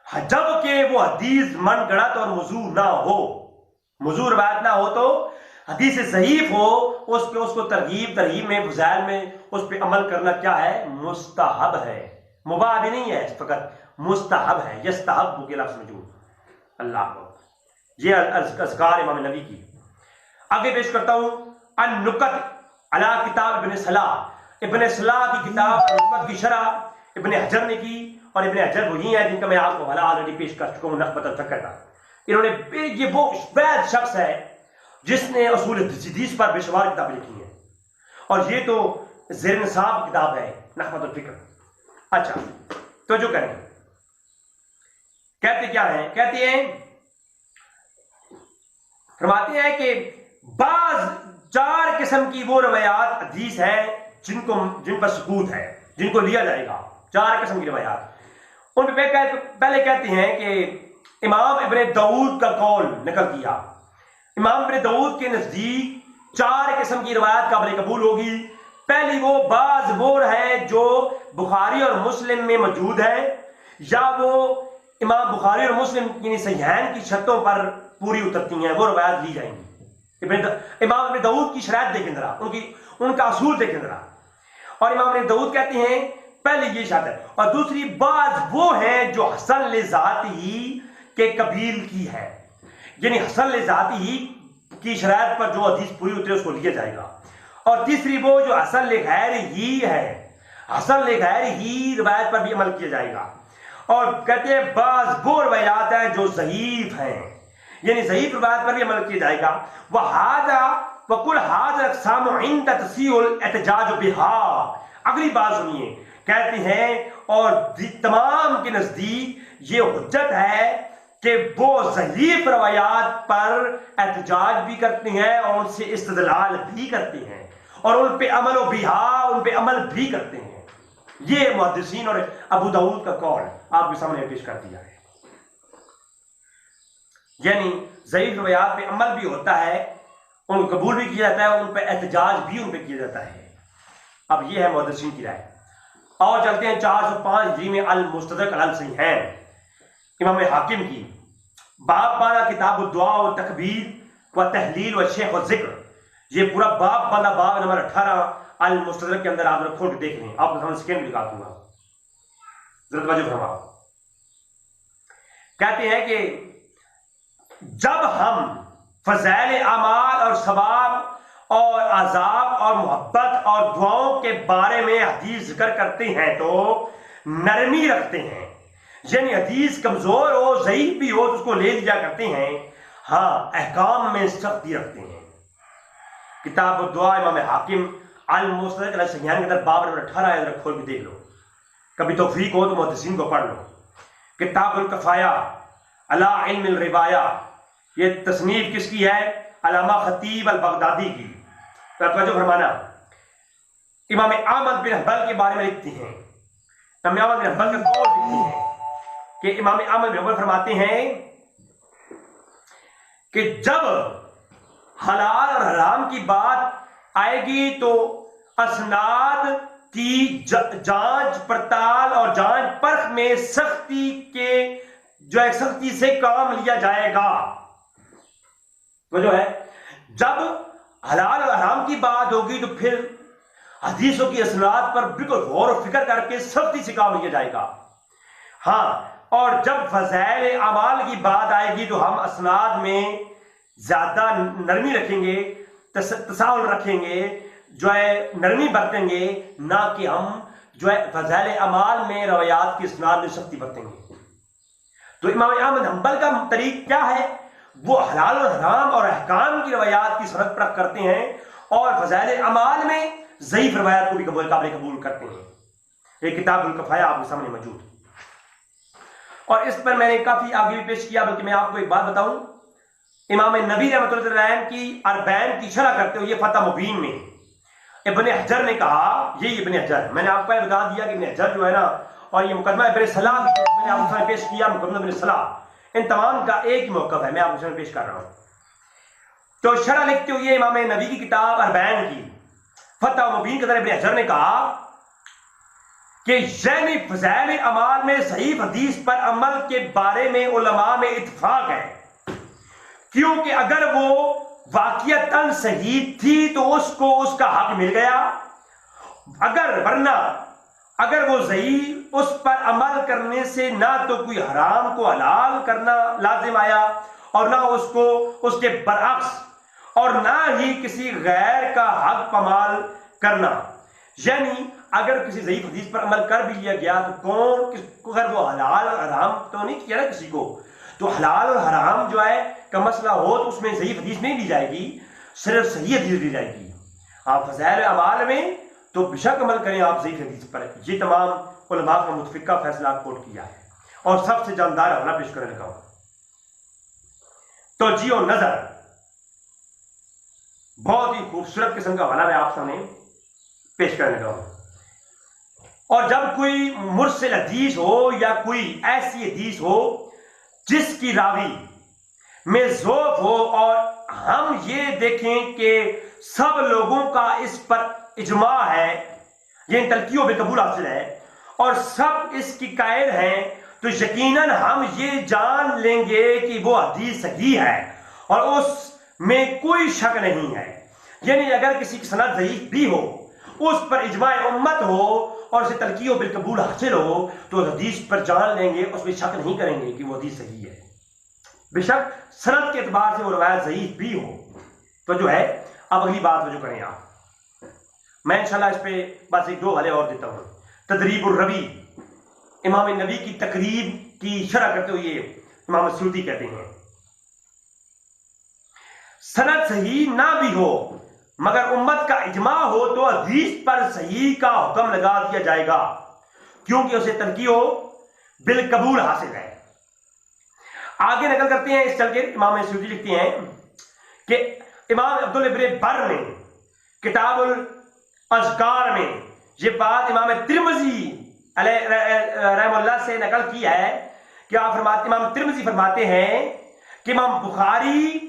जबकि वो हदीस मनगढ़ंत और मौज़ू ना हो, मौज़ू रवायत ना हो, तो हदीस ज़ईफ़ हो उसको तरगीब में फ़ज़ैल में उस पर अमल करना क्या है? मुस्तहब है, मुबाह भी नहीं है, फ़कत मुस्तहब है। यस्तहब के लफ्ज़ मौजूद। अल्लाह को ये अज़कार इमाम नबी की। आगे पेश करता हूं अन-नुकत अला किताब इब्न सलाह। इब्न सलाह की किताब नुकत की शरह इब्न हजर ने की, और इब्न हजर वही है जिनका मैं आपको हवाला ऑलरेडी पेश कर चुका हूं नख़बत अल-फ़िक्र का। इन्होंने ये वो वैध शख्स है जिसने उसूल हदीस पर बेशुमार किताबें लिखी हैं, और ये तो ज़ेर निसाब किताब है नख़बत अल-फ़िक्र। अच्छा, तो जो करें कहते क्या है? कहते हैं फरमाते हैं कि बाज 4 किस्म की वो रवायात हदीस है जिन पर सबूत है, जिनको लिया जाएगा। 4 किस्म की रवायात। उन पे पहले कहते हैं कि इमाम इब्न दाऊद का कौल नकल किया। इमाम इब्न दाऊद के नजदीक 4 किस्म की रवायत काबिल कबूल होगी। पहली वो बाज वो है जो बुखारी और मुस्लिम में मौजूद है, या वो इमाम बुखारी और मुस्लिम यानी सहीहैन की शर्तों पर पूरी उतरती हैं, वो रवायत ली जाएंगी। इमाम इब्न दाऊद की शरायत देखें जरा, उनका असूल देखें जरा। और इमाम इब्न दाऊद कहते हैं पहले ये शर्त है, और दूसरी बात वो है जो हसन लिजात ही के कबील की है, यानी हसन लिजात ही की शरायत पर जो हदीस पूरी उतरे उसको लिया जाएगा। और तीसरी वो जो हसन लिगैर ही है, हसन लिगैर ही रवायत पर भी अमल किया जाएगा। और कहते हैं बाज वो रवायात है जो ज़ईफ हैं, यानी ज़ईफ रवायत पर भी अमल किया जाएगा। वह हाजा वकुल हाजा अक़साम इंद तसीहुल एहतिजाज बिहा। अगली बात सुनिए, कहते हैं और तमाम के नजदीक ये हुज्जत है कि वो ज़ईफ रवायात पर एहतिजाज भी करते हैं और उनसे इस्तदलाल भी करते हैं और उन पे अमल व बिहा, उन पे अमल भी करते हैं। ये मुहद्दिसीन और अबू दाऊद का कौल आपके सामने पेश कर दिया है। यानी ज़ईफ रवायात पे अमल भी होता है, उन कबूल भी किया जाता है, उन पे एहतिजाज भी उन पे किया जाता है। अब ये है मुहद्दिसीन की राय। और चलते हैं 405 हिजरी में अल मुस्तदरक अल सहीहैन इमाम हाकिम की बाब बाना किताब दुआ और तकबीर व तहलील व शेख व जिक्र। ये पूरा बाब बाना बाब नंबर 18 अल मुस्तदरक के अंदर आप खोल के देख लें, आपको हम स्क्रीन दिखा दूंगा, जरा तवज्जो फरमाओ। कहते हैं कि जब हम फज़ाइल अमाल और सवाब और अजाब और मोहब्बत और दुआओं के बारे में हदीस जिक्र करते हैं तो नरमी रखते हैं, यानी हदीस कमजोर हो ज़ईफ भी हो तो उसको ले लिया करते हैं। हाँ, अहकाम में सख्ती रखते हैं। किताब दुआ इमाम हाकिम अल मुस्तदरक अल सहीहैन के अंदर बाब नंबर 18 खोल के देख लो, कभी तौफीक हो तो मुहद्दिसीन को पढ़ लो। किताबुल कफाया अला इल्मिल रिवाया, ये तसनीफ किसकी है? अल्लामा खतीब अल बगदादी की। तवज्जो फरमाना, इमाम अहमद बिन हंबल के बारे में लिखते हैं, इमाम अहमद बिन हंबल का कौल लिखते हैं कि इमाम अहमद बिन हंबल फरमाते हैं कि जब हलाल और हराम की बात आएगी तो असनाद की जांच पड़ताल और जांच परख में सख्ती के जो है सख्ती से काम लिया जाएगा। वो जो है जब हलाल और हराम की बात होगी तो फिर हदीसों की असनाद पर बिल्कुल गौर और फिक्र करके सख्ती से काम लिया जाएगा। हाँ, और जब फज़ाइल अमाल की बात आएगी तो हम असनाद में ज्यादा नरमी रखेंगे, तसाहुल रखेंगे, जो है नरमी बरतेंगे, ना कि हम जो है फज़ाइल अमाल में रवायात की इसनाद में सख्ती बरतेंगे। तो इमाम अहमद हंबल का तरीक क्या है? वो हलाल और हराम और अहकाम की रवायात की सरहद परख करते हैं और फज़ाइल अमाल में ज़ईफ रवायात को भी कबूल करते हैं। ये किताबुल कफाया आपके सामने मौजूद, और इस पर मैंने काफी आगे भी पेश किया। बल्कि मैं आपको एक बात बताऊं, इमाम नबी रहमतुल्लाह अलैह की अरबैन की शरह करते हुए फतह मुबीन में इब्न हजर ने कहा, यही इब्न हजर, मैंने आपको बता दिया कि इब्न हजर जो है ना, और ये मुकदमा इब्न सलाह मैंने आपके सामने पेश किया, मुकदमा इब्न सलाह, इन तमाम का एक ही मौक़िफ़ है, मैं आपके सामने पेश कर रहा हूं। तो शरह लिखते हुए इमाम नबी की किताब अरबैन की फतह मुबीन के अंदर इब्न हजर ने कहा कि यानी फज़ाइल अमाल में सही हदीस पर अमल के बारे में उलमा में इत्तिफाक है, क्योंकि अगर वो वाक़ियतन सही थी तो उसको उसका हक मिल गया, अगर वो सही उस पर अमल करने से ना तो कोई हराम को हलाल करना लाजिम आया और ना उसको उसके बरअक्स, और ना ही किसी गैर का हक पमाल करना। यानी अगर किसी ज़ईफ़ हदीस पर अमल कर भी लिया गया तो अगर वो हलाल और हराम तो नहीं किया ना किसी को, तो हलाल और हराम जो है का मसला हो तो उसमें ज़ईफ़ हदीस नहीं ली जाएगी, सिर्फ सही हदीस ली जाएगी। आप फज़ाइल अमाल में तो बेशक अमल करें आप ज़ईफ़ हदीस पर। ये तमाम उलमा का मुतफ़िक़ा फैसला कोट किया है और सबसे जानदार हवाला पेश करने लगा। तो जियो नजर, बहुत ही खूबसूरत किस्म का हवाला मैं आप सामने पेश करने लगा हूं। और जब कोई मुरसिल हदीस हो या कोई ऐसी हदीस हो जिसकी रावी में ज़ौफ़ हो और हम ये देखें कि सब लोगों का इस पर इजमा है, ये तलकियों में कबूल हासिल है और सब इसकी कायल हैं, तो यकीनन हम ये जान लेंगे कि वो हदीस सही है और उसमें कोई शक नहीं है। यानी अगर किसी की सनद ज़ईफ भी हो, उस पर इजमा उम्मत हो और उसे तलकीओ बिलकबूल हासिल हो, तो हदीस पर जान लेंगे, उसमें शक नहीं करेंगे कि वो हदीस सही है, बेशक सनद के एतबार से वो रवायत ज़ईफ भी हो। तो जो है, अब अगली बात जो करें आप, मैं इंशाल्लाह इस पे बस एक दो हवाले और देता हूं। तदरीबुर रवी, इमाम नबी की तकरीब की शरह करते हुए इमाम सूती कहते हैं, सनद सही ना भी हो मगर उम्मत का इजमा हो तो हदीस पर सही का हुक्म लगा दिया जाएगा, क्योंकि उसे तलकीओ बिलकबूल हासिल है। आगे नकल करते हैं, इस चल के इमाम सूती लिखते हैं कि इमाम अब्दुल इब्न बर ने किताबुल अज़कार में ये बात इमाम तिरमिज़ी रहमतुल्लाह से नकल की है कि आप फरमाते, इमाम तिरमिज़ी फरमाते हैं कि इमाम बुखारी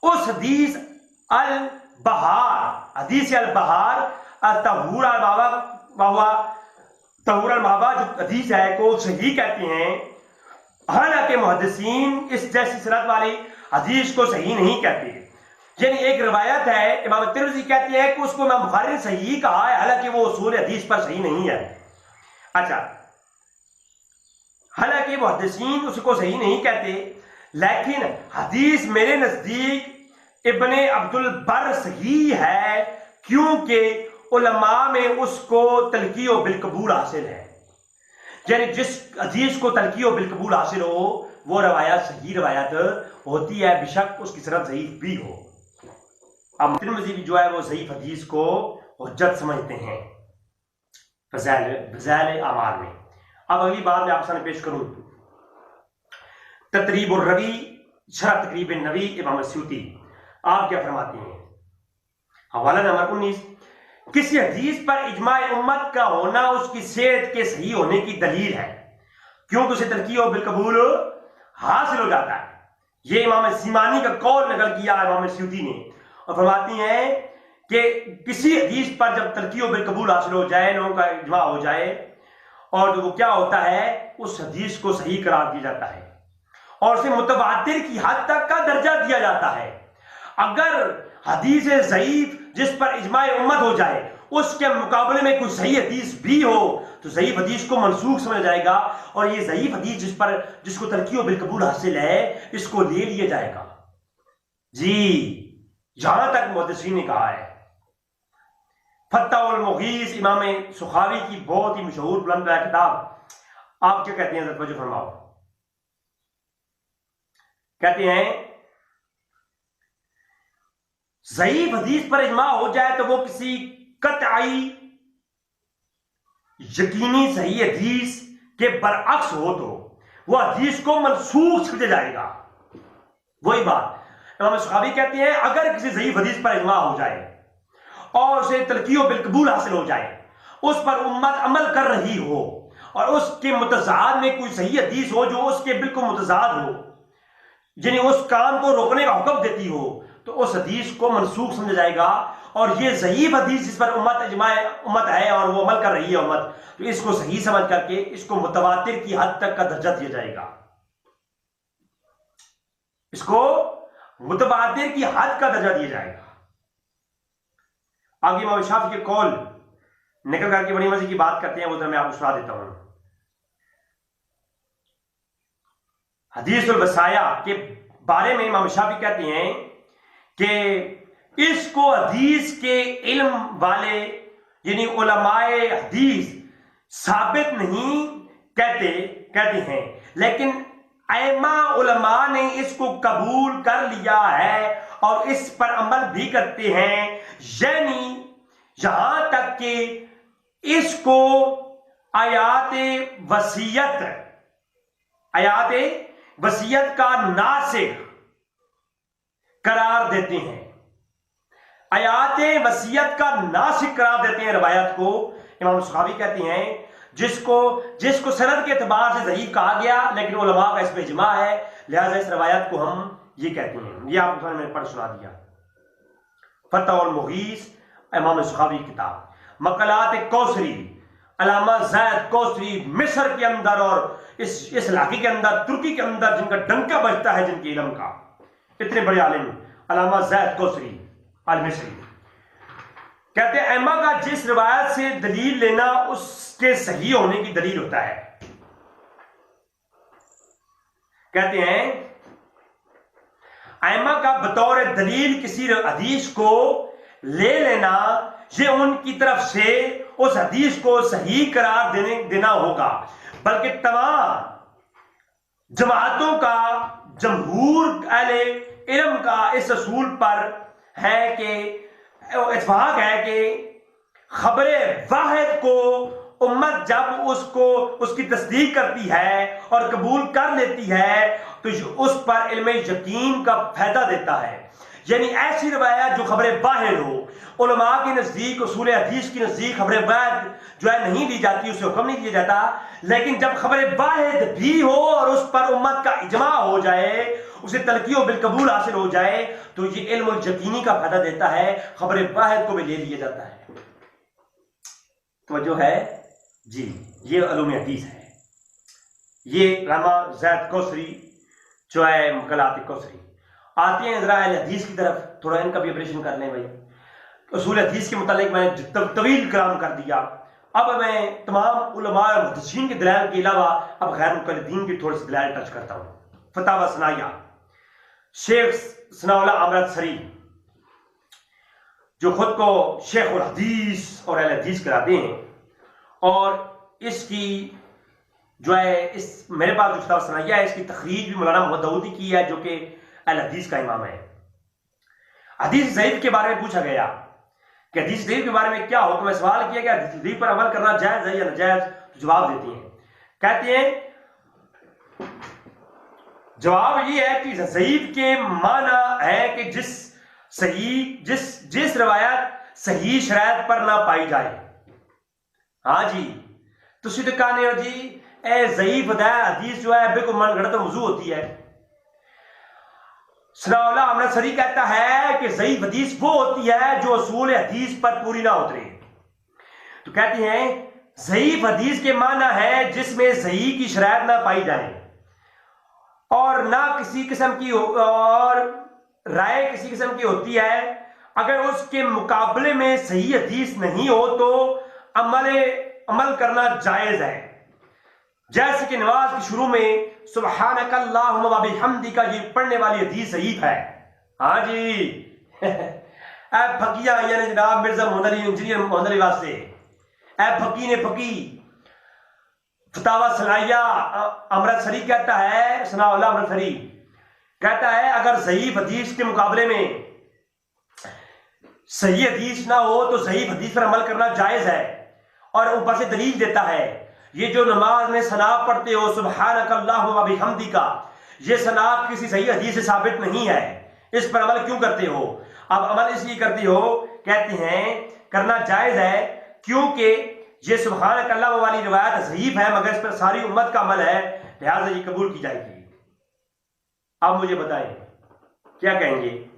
उस हदीस अल बहार, हदीस अल बहार तहूर अल मावा जो हदीस है को सही कहते हैं। हालांकि मुहद्दिसीन इस जैसी सनद वाली हदीस को सही नहीं कहते। यानी एक रिवायत है, इमाम तिरमिज़ी कहते हैं कि उसको इमाम बुखारी ने सही कहा है, हालांकि वो उसूल हदीस पर सही नहीं है। अच्छा, हालांकि मुहद्दिसीन उसको सही नहीं कहते, लेकिन हदीस मेरे नजदीक इब्ने अब्दुल बर सही है, क्योंकि उलमा में उसको तलकीओ बिलकबूल हासिल है। यानी जिस हदीस को तलकीओ बिलकबूल हासिल हो वो रवायत सही रवायत होती है, बेशक उसकी सनद ज़ईफ भी हो। अब तिरमिज़ी भी जो है वो ज़ईफ हदीस को हुज्जत समझते हैं फ़ज़ाइल आमाल में। अब अगली बात मैं आपके सामने पेश करूं, तदरीबुर रवी शरह तकरीब नबी इमाम सूती, आप क्या फरमाते हैं? हवाला नंबर 19, किसी हदीस पर इजमा उम्मत का होना उसकी सेहत के सही होने की दलील है, क्योंकि उसे तलकीओ बिलकबूल हासिल हो जाता है। ये इमाम सीमानी का कौल नकल किया इमाम सूती ने, और फरमाती हैं कि किसी हदीस पर जब तलकीओ बिलकबूल हासिल हो जाए, लोगों का इजमा हो जाए, और जो वो क्या होता है, उस हदीस को सही करार दिया जाता है और उसे मुतवातिर की हद तक का दर्जा दिया जाता है। अगर हदीस ज़ईफ जिस पर इजमा उम्मत हो जाए उसके मुकाबले में कोई सही हदीस भी हो तो ज़ईफ हदीस को मनसूख समझा जाएगा, और ये ज़ईफ हदीस जिसको तलकीओ बिलकबूल हासिल है, इसको ले लिया जाएगा। जी, यहां तक मुहद्दिसीन ने कहा है। फत्ताउल मुगीस इमाम सुखावी की बहुत ही मशहूर बुलंद किताब, आप क्या कहते हैं, तवज्जो फरमाओ। कहते हैं ज़ईफ हदीस पर इजमा हो जाए तो वो किसी कतई यकीनी सही हदीस के बरअक्स हो तो वो हदीस को मनसूख समझा जाएगा। वही बात इमाम सुखावी कहते हैं, अगर किसी ज़ईफ हदीस पर इजमा हो जाए और उसे तलकीओ बिलकबूल हासिल हो जाए, उस पर उम्मत अमल कर रही हो और उसके मुतज़ाद में कोई सही हदीस हो जो उसके बिल्कुल मुतज़ाद हो, यानी उस काम को रोकने का हुक्म देती हो, तो उस हदीस को मनसूख समझा जाएगा। और ये ज़ईफ हदीस जिस पर उम्मत है और वो अमल कर रही है उम्मत, तो इसको सही समझ करके इसको मुतवातिर की हद तक का दर्जा दिया जाएगा। इसको मुतवातिर की हद का दर्जा दिया जाएगा। आगे इमाम शाफी के कौल निकल करके बड़ी मजे की बात करते हैं, वो तो मैं आपको सुना देता हूं। हदीसुल वसाया के बारे में इमाम शाफी कहते हैं कि इसको हदीस के इल्म वाले यानी उलमाए हदीस साबित नहीं कहते हैं, लेकिन ऐमा उलमा ने इसको कबूल कर लिया है और इस पर अमल भी करते हैं, यानी यहां तक कि इसको आयात वसीयत का नासिख करार देते हैं। आयात वसीयत का नासिख करार देते हैं रवायत को। इमाम सुखावी कहते हैं जिसको सनद के एतबार से ज़ईफ कहा गया, लेकिन उलमा का इसमें इजमा है, लिहाजा इस रवायत को हम ये कहते हैं। ये आपको मैंने पढ़ सुना दिया। फतहुल मुगीस इमाम सुखावी किताब, मकलात कौसरी अल्लामा ज़ैद कोसरी मिस्र के अंदर और इस इलाके के अंदर, तुर्की के अंदर जिनका डंका बजता है जिनके इल्म का, इतने बड़े आलिम अल्लामा ज़ैद कोसरी अल मिस्री कहते हैं अम्मा का जिस रिवायत से दलील लेना उसके सही होने की दलील होता है। कहते हैं अम्मा का बतौर दलील किसी हदीस को ले लेना ये उनकी तरफ से उस हदीस को सही करार देना होगा, बल्कि तमाम जमातों का जमहूर अहले इल्म का इस असूल पर है कि इत्फाक है कि खबरे वाहिद को उम्मत जब उसकी तस्दीक करती है और कबूल कर लेती है तो उस पर इल्म यकीन का फायदा देता है। यानी ऐसी रवायत जो खबरें वाहिद हो, उलमा के नज़दीक, उसूल हदीस के नज़दीक खबरें वाहिद जो है नहीं दी जाती, उसे हुक्म नहीं दिया जाता, लेकिन जब खबरें वाहिद भी हो और उस पर उम्मत का इजमा हो जाए, उसे तलकी बिलकबूल हासिल हो जाए, तो ये इल्म यकीनी का फायदा देता है, खबरें वाहिद को भी ले लिया जाता है। तो जो है जी, ये उलूम हदीस है। ये अल्लामा ज़ैद कोसरी जो है मुकलात कोसरी आते हैं जरा हदीस की तरफ, थोड़ा इनका भी ऑपरेशन कर लें भाई। उसूल हदीस के मुतालिक मैंने तवील कलाम कर दिया, अब मैं तमाम उलमा और मुहद्दिसीन के दलाइल के अलावा अब गैर मुक़ल्लिदीन की थोड़ी सी दलाइल टच करता हूँ। फतावा सनाया शेख सनाउल्लाह अमृत सरी जो खुद को शेख उल हदीस और अहले हदीस कराते हैं, और इसकी जो है इस मेरे पास जो फतावा सनाया है इसकी तखरीज भी मौलाना मोहम्मद दाऊदी की है जो कि अहले हदीस का इमाम है। हदीस ज़ईफ के बारे में पूछा गया कि हदीस ज़ईफ के बारे में क्या हो, तो मैं सवाल किया कि हदीस ज़ईफ पर अमल करना जायज़ है या नाजायज़, तो जवाब देती हैं, कहते हैं जवाब ये है कि ज़ईफ के माना है कि जिस रवायत सही शरायत पर ना पाई जाए। हाँ जी, तो सीधे कहने हो जी ए ज़ईफ हदीस जो है बिल्कुल मनगढ़ंत मौजू होती है। सनाउल्लाह अमृत सरी कहता है कि ज़ईफ हदीस वो होती है जो असूल हदीस पर पूरी ना उतरे। तो कहते हैं ज़ईफ हदीस के माना है जिसमें सही की शरायत ना पाई जाए और ना किसी किस्म की और राय किसी किस्म की होती है। अगर उसके मुकाबले में सही हदीस नहीं हो तो अमल करना जायज है। जैसे कि नमाज के शुरू में सुब्हानक अल्लाहुम्मा व बिहम्दिका ये पढ़ने वाली हदीस सही है। हाँ जी ऐ फकिया यानी जनाब मिर्जा मोहम्मद अली इंजीनियर मोहम्मद अली वास्ते ऐ फकी ने फकी फतावा सनाया अमृत सरी कहता है, सनाउल्लाह अमृत सरी कहता है अगर ज़ईफ हदीस के मुकाबले में सही हदीस ना हो तो ज़ईफ हदीस पर अमल करना जायज है। और ऊपर से दलील देता है ये जो नमाज में सनाब पढ़ते हो सुब्हानक अल्लाहुम्मा व बिहम्दिका, ये सनाब किसी सही हदीस से साबित नहीं है, इस पर अमल क्यों करते हो? अब अमल इसलिए करते हो, कहते हैं करना जायज है क्योंकि ये सुब्हानक अल्लाह वाली रिवायत ज़ईफ है मगर इस पर सारी उम्मत का अमल है, लिहाजा ये कबूल की जाएगी। अब मुझे बताएं क्या कहेंगे?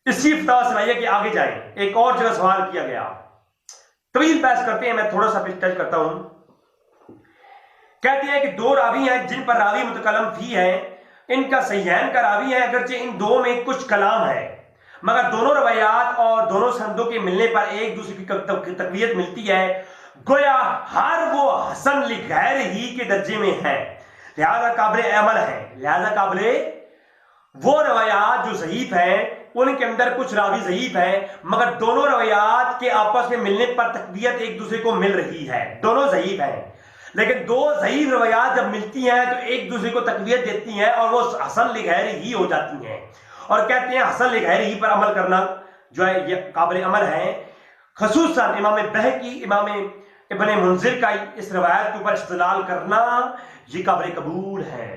इसी फतवा सुनाइए कि आगे जाएं। एक और जगह सवाल किया गया, तवील बहस करते हैं, मैं थोड़ा सा टच करता हूं। कहते हैं कि दो रावी हैं जिन पर रावी मुतकलम फी है, इनका सहीहैन का रावी है, अगरचे इन दो में कुछ कलाम है मगर दोनों रवायात और दोनों संदों के मिलने पर एक दूसरे की तकवीयत मिलती है, गोया हर वो हसन लिगैर ही के दर्जे में है, लिहाजा काबिल अमल है। लिहाजा काबिल वो रवायात जो ज़ईफ है उनके अंदर कुछ रावी ज़ईफ है मगर दोनों रवायात के आपस में मिलने पर तकवीयत एक दूसरे को मिल रही है, दोनों ज़ईफ हैं लेकिन दो ज़ईफ रवायात जब मिलती हैं तो एक दूसरे को तकवीयत देती हैं और वो हसन लिगैर ही हो जाती हैं। और कहते हैं हसन लिगैर ही पर अमल करना जो है ये काबिल अमल है। खसूसन इमाम बहकी, इमाम इब्न मुंज़िर का इस रवायत के ऊपर इस्तिदलाल करना ये काबिल कबूल है।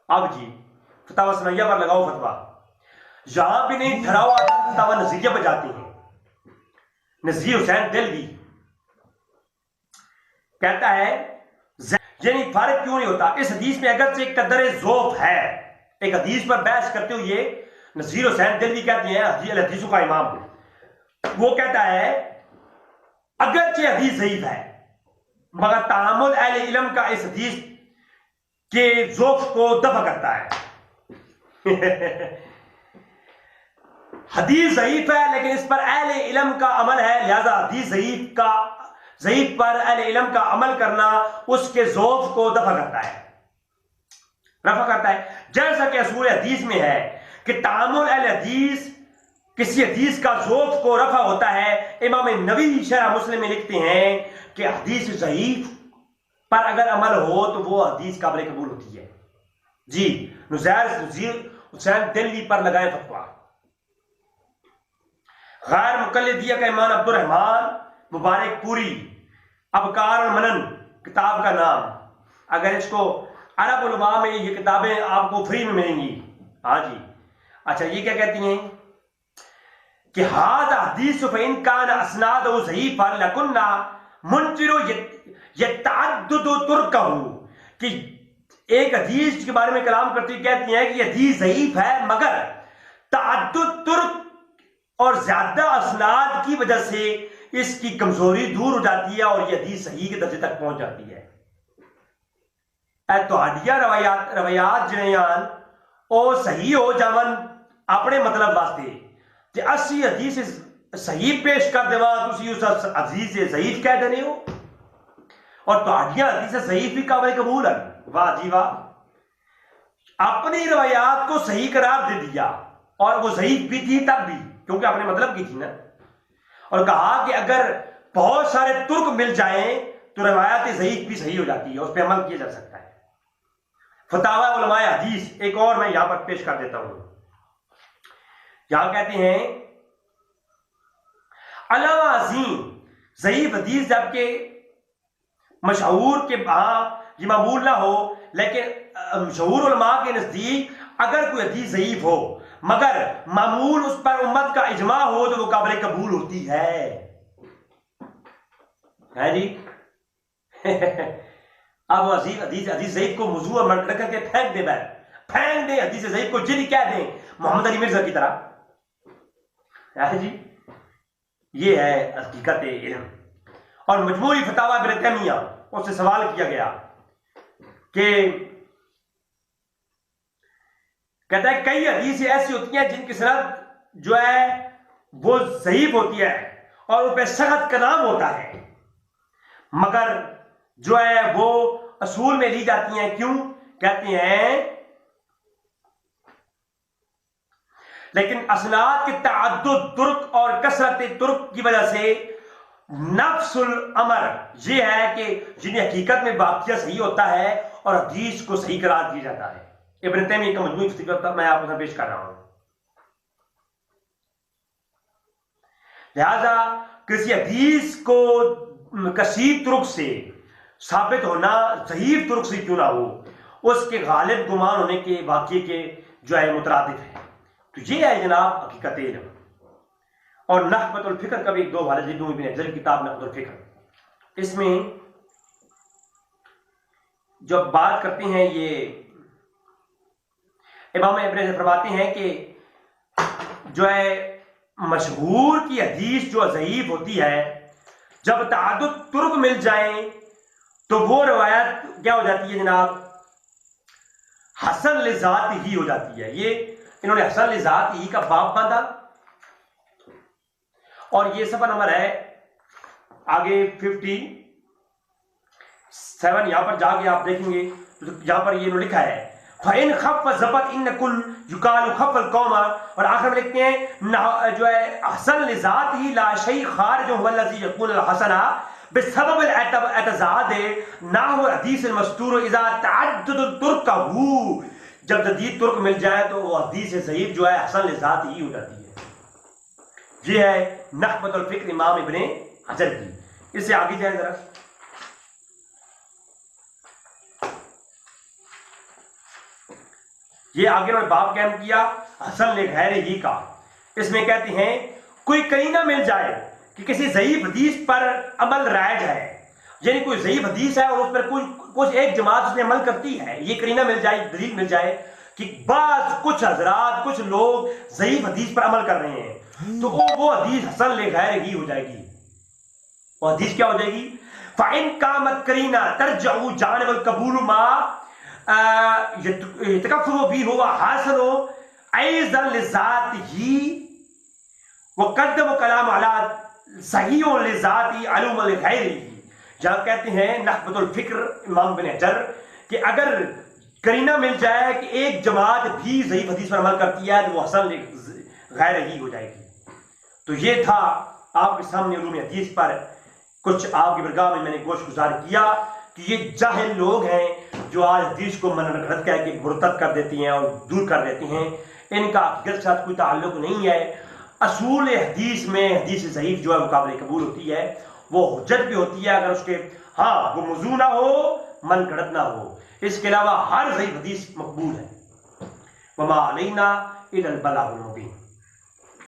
अब जी फतावा सनैया पर लगाओ फतवा, यहां भी नहीं ठहरा हुआ था, फतावा नज़रिया पर जाते हैं। नज़ीर हुसैन दिलवी कहता है यानी फर्क क्यों नहीं होता इस हदीस में, अगर से एक कदर ज़ौफ़ है। एक हदीस पर बहस करते हुए नज़ीर हुसैन दिलवी कहते हैं हदीसों का इमाम, वो कहता है अगरचे हदीस ज़ईफ है, मगर तामुल अहले इल्म का इस हदीस के ज़ौक़ को दफा करता है। हदीस ज़ईफ है लेकिन इस पर अहले इल्म का अमल है, लिहाजा हदीस ज़ईफ पर अहले इल्म का अमल करना उसके ज़ौक़ को दफा करता है, रफा करता है। जैसा कि असूल हदीस में है कि तामुल अहले हदीस, किसी हदीस का ज़ौक़ को रफा होता है। इमाम नबवी शरह मुस्लिम में लिखते हैं कि हदीस ज़ईफ पर अगर अमल हो तो वो हदीस काबिल कबूल होती है। जी, नुज़ैर हुसैन दिल्ली पर लगाए फतवा। गैर मुकल्लिदिया का इमाम अब्दुर्रहमान मुबारक पूरी, अबकार और मनन किताब का नाम, अगर इसको अरब उलमा में ये किताबें आपको फ्री में मिलेंगी। हाँ जी, अच्छा ये क्या कहती हैं कि हाज़ा हदीस फ़इन कान अस्नादहु ज़ईफ़न लकुन्ना मुनकिरु यतअद्दुदु तुरकहु, कि एक हदीस के बारे में कलाम करती कहती हैं कि हदीस ज़ईफ़ है मगर तअद्दुद तुर्क और ज्यादा असनाद की वजह से इसकी कमजोरी दूर हो जाती है और यह हदीस सही के दर्जे तक पहुंच जाती है। तो हडिया रवायात जयान ओ सही हो जावन अपने मतलब वास्ते कि अस्सी हदीस सही पेश कर देवा तुसी उस हदीस से ज़ईफ कह देने हो, और तो हडिया हदीस ज़ईफ भी काबिल कबूल है। वाह जी वाह, अपनी रवायात को सही करार दे दिया और वो ज़ईफ भी थी तब भी, क्योंकि अपने मतलब की थी ना। और कहा कि अगर बहुत सारे तुर्क मिल जाएं तो रवायत ज़ईफ भी सही हो जाती है, उस पर अमल किया जा सकता है। फतावा उलमाए हदीस एक और मैं यहां पर पेश कर देता हूं। यहां कहते हैं अलावा अज़ीम ज़ईफ हदीस जबकि मशहूर के ये मामूल ना हो, लेकिन मशहूर उलमा के नजदीक अगर कोई हदीस ज़ईफ हो मगर मामूल उस पर उम्मत का इजमा हो तो वो काबिल कबूल होती है जी। अब हदीस ज़ईफ को मौजू और मर्द करके फेंक दे, फेंक दे हदीस ज़ईफ को, जिन कह दें मोहम्मद अली मिर्जा की तरह है जी। ये है हकीकत इल्म। और मजमूई फतावा इब्न तैमिया, उससे सवाल किया गया कि कहता है कई हदीस ऐसी होती हैं जिनकी सनद जो है वो ज़ईफ होती है और उन पर सख्त कलाम होता है, मगर जो है वो असूल में ली जाती हैं। क्यों? कहते हैं लेकिन असनाद के तअद्दुद तुर्क और कसरत तुर्क की वजह से नफ्सुल अमर ये है कि जिन्हें हकीकत में वाक़या सही होता है और हदीस को सही करार दिया जाता है। इब्न तैमिया का मजमूई फतवा मैं आपको पेश कर रहा हूं। लिहाजा किसी हदीस को कसीर तुर्क से साबित होना ज़ईफ तुर्क से क्यों ना हो, उसके गालिब गुमान होने के वाक़ये के जो है मुतरादिफ है। तो ये है जनाब हकीकत इल्म। और नहबतुल फ़िक्र का भी एक दो हवाले दूं, इब्न अफ़ज़ल किताब नहबतुल फ़िक्र, इसमें जब बात करते हैं ये इमाम इब्न हज़र फरमाते हैं कि जो है मशहूर की हदीस जो ज़ईफ होती है जब तअद्दुद तुर्क मिल जाए तो वो रवायत क्या हो जाती है जनाब, हसन लिज़ात ही हो जाती है। ये इन्होंने हसन लिज़ात ही का बाब बांधा और ये सफा नंबर है आगे 57, यहां पर जाके आप देखेंगे तो यहां पर ये लिखा है फ़इन खफ़ ज़बत इन कुल युकाल खफ़ल कौमा, और आखिर में लिखते हैं जो है हसन लिज़ात ही ला शै खारिज हुवल्लज़ी यक़ूल हसना बिसबब अल-एतज़ाद नाहु हदीस मस्तूर इज़ा तअद्दुद तुर्कहु, जब जदीद तुर्क मिल जाए तो वो हदीस ज़ईफ जो है हसन लिज़ात ही हो जाती है। ये है नहबतुल फ़िक्र इमाम इब्न हज़र की। इससे आगे जाए जरा, ये आगे उन्होंने बाब कायम किया हसन ले गैर ही का। इसमें कहते हैं कोई करीना मिल जाए कि किसी ज़ईफ हदीस पर अमल राइज है, यानी कोई ज़ईफ हदीस है और उस पर कुछ एक जमात उसने अमल करती है, ये करीना मिल जाए, दलील मिल जाए कि बाज कुछ हजरात कुछ लोग ज़ईफ हदीस पर अमल कर रहे हैं, तो वो हदीस हसन ले गैर ही हो जाएगी। वो हदीस क्या हो जाएगी? फ़इन कामत करीना तरजउ जानवल कबूल मा यतकफ़ु भी हुआ हासनो ऐज़न लिज़ातिही व क़द्दम कलाम अला सहीह लिज़ाति अलूम लिग़ैरिही। जहाँ कहते हैं नख़बतुल फ़िक्र इमाम बिन हजर कि अगर करीना मिल जाए कि एक जमात भी ज़ईफ़ हदीस पर अमल करती है तो वो हसन लिग़ैरिही हो जाएगी। तो ये था आपके सामने उलूम हदीस पर कुछ आपकी बरगाह में मैंने गोश गुजार किया कि ये जाहिल लोग हैं जो आज हदीस को मन गलत कह के मुर्तद कर देती हैं और दूर कर देती हैं। इनका हकीकत के साथ कोई ताल्लुक नहीं है। असूल हदीस में हदीस ज़ईफ़ जो है मुकाबले कबूल होती है, वो हुज्जत भी होती है अगर उसके हाँ वो मौजू ना हो, मन गढ़त ना हो। इसके अलावा हर ज़ईफ़ हदीस मकबूल है। वमा अलैना इल्लल बलागुल मुबीन।